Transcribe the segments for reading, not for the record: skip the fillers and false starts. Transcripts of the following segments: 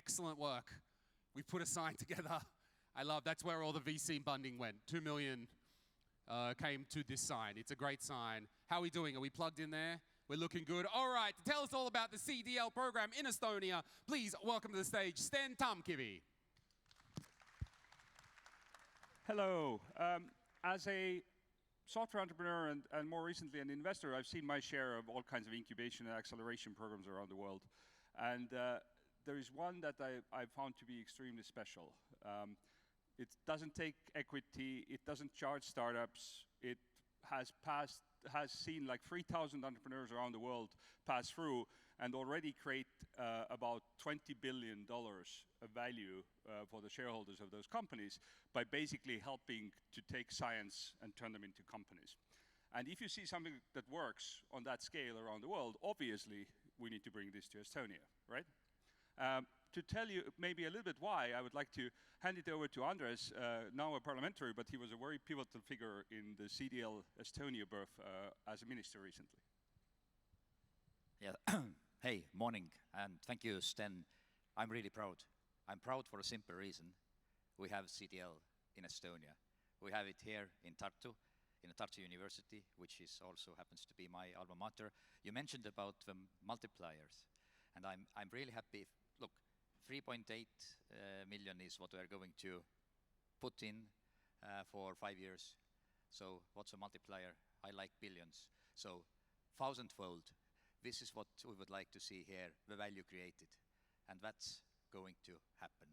excellent work. We put a sign together. I love, that's where all the VC funding went. 2 million came to this sign. It's a great sign. How are we doing? Are we plugged in there? We're looking good. All right, to tell us all about the CDL program in Estonia, please welcome to the stage Sten Tamkivi. Hello. As a software entrepreneur and more recently an investor, I've seen my share of all kinds of incubation and acceleration programs around the world. And there is one that I found to be extremely special. It doesn't take equity, it doesn't charge startups, it has seen like 3,000 entrepreneurs around the world pass through and already create about $20 billion of value for the shareholders of those companies by basically helping to take science and turn them into companies. And if you see something that works on that scale around the world, obviously we need to bring this to Estonia, right? To tell you maybe a little bit why, I would like to hand it over to Andres, now a parliamentary, but he was a very pivotal figure in the CDL-Estonia birth as a minister recently. Yeah. Hey, morning, and thank you, Sten. I'm really proud. I'm proud for a simple reason. We have CDL in Estonia. We have it here in Tartu, in Tartu University, which is also happens to be my alma mater. You mentioned about the multipliers, and I'm really happy. Look, 3.8 million is what we are going to put in for 5 years. So what's a multiplier? I like billions. So 1,000-fold. This is what we would like to see here, the value created. And that's going to happen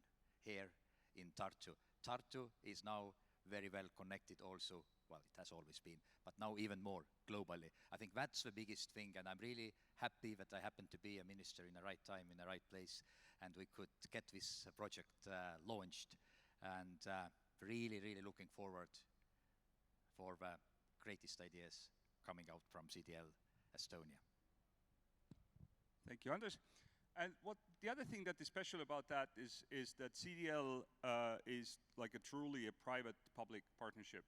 here in Tartu. Tartu is now very well connected also. Well, it has always been, but now even more globally. I think that's the biggest thing, and I'm really happy that I happen to be a minister in the right time, in the right place, and we could get this project launched. And really, really looking forward for the greatest ideas coming out from CDL Estonia. Thank you, Anders. And the other thing that is special about that is that CDL is like a private-public partnership.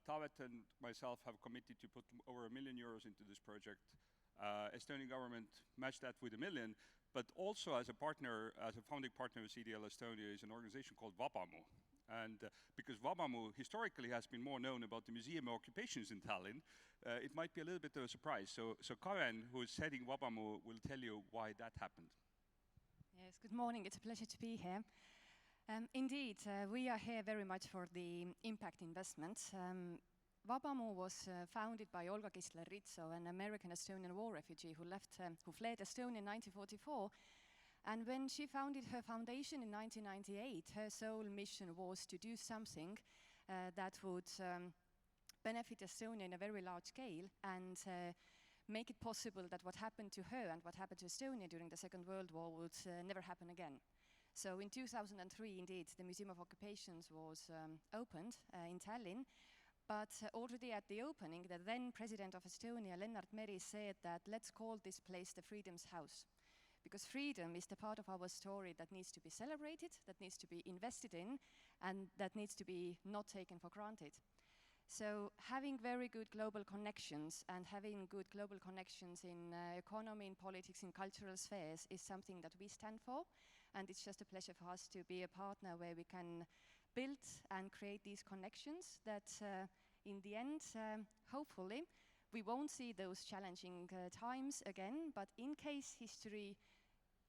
Taavet and myself have committed to put over €1 million into this project. Estonian government matched that with $1 million, but also as a partner, as a founding partner of CDL Estonia is an organization called Vabamu. And because Vabamu historically has been more known about the museum occupations in Tallinn, it might be a little bit of a surprise. So Karen, who is heading Vabamu, will tell you why that happened. Yes, good morning. It's a pleasure to be here. Indeed, we are here very much for the impact investments. Vabamu was founded by Olga Kistler-Ritso, an American-Estonian war refugee who fled Estonia in 1944. And when she founded her foundation in 1998, her sole mission was to do something that would benefit Estonia in a very large scale and make it possible that what happened to her and what happened to Estonia during the Second World War would never happen again. So in 2003, indeed, the Museum of Occupations was opened in Tallinn. But already at the opening, the then President of Estonia, Lennart Meri, said that let's call this place the Freedom's House. Because freedom is the part of our story that needs to be celebrated, that needs to be invested in, and that needs to be not taken for granted. So having very good global connections and having good global connections in economy, in politics, in cultural spheres is something that we stand for. And it's just a pleasure for us to be a partner where we can build and create these connections that in the end, hopefully, we won't see those challenging times again, but in case history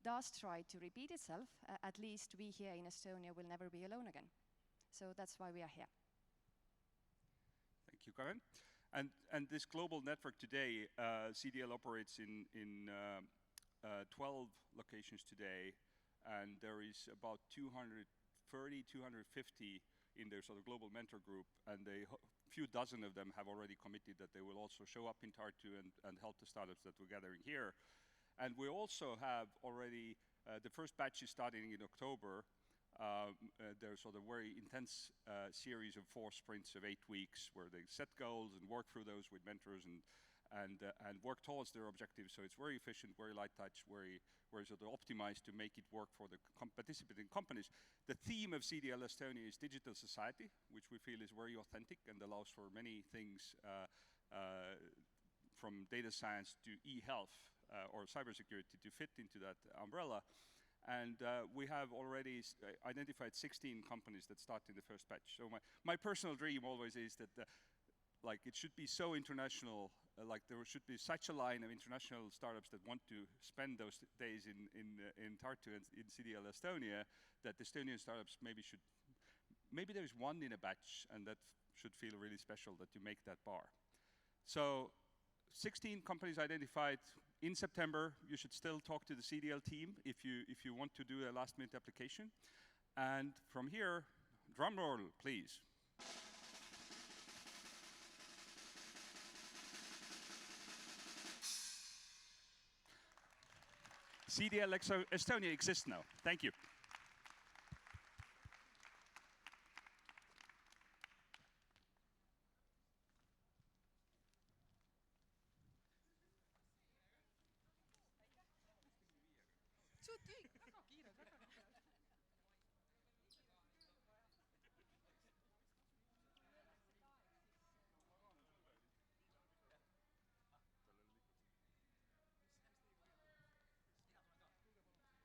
does try to repeat itself, at least we here in Estonia will never be alone again. So that's why we are here. Thank you, Karen. And this global network today, CDL operates in 12 locations today, and there is about 230, 250 in their sort of global mentor group, and a few dozen of them have already committed that they will also show up in Tartu and help the startups that we're gathering here. And we also have already, the first batch is starting in October. There's sort of very intense series of 4 sprints of 8 weeks where they set goals and work through those with mentors and work towards their objectives. So it's very efficient, very light touch, very sort of optimized to make it work for the participating companies. The theme of CDL Estonia is digital society, which we feel is very authentic and allows for many things from data science to e-health or cybersecurity to fit into that umbrella. And we have already identified 16 companies that start in the first batch. So my personal dream always is that like it should be so international, like there should be such a line of international startups that want to spend those days in Tartu and in CDL-Estonia, that Estonian startups maybe there's one in a batch, and that should feel really special that you make that bar. So 16 companies identified. In September, you should still talk to the CDL team if you want to do a last-minute application. And from here, drum roll, please. CDL-Estonia exists now. Thank you.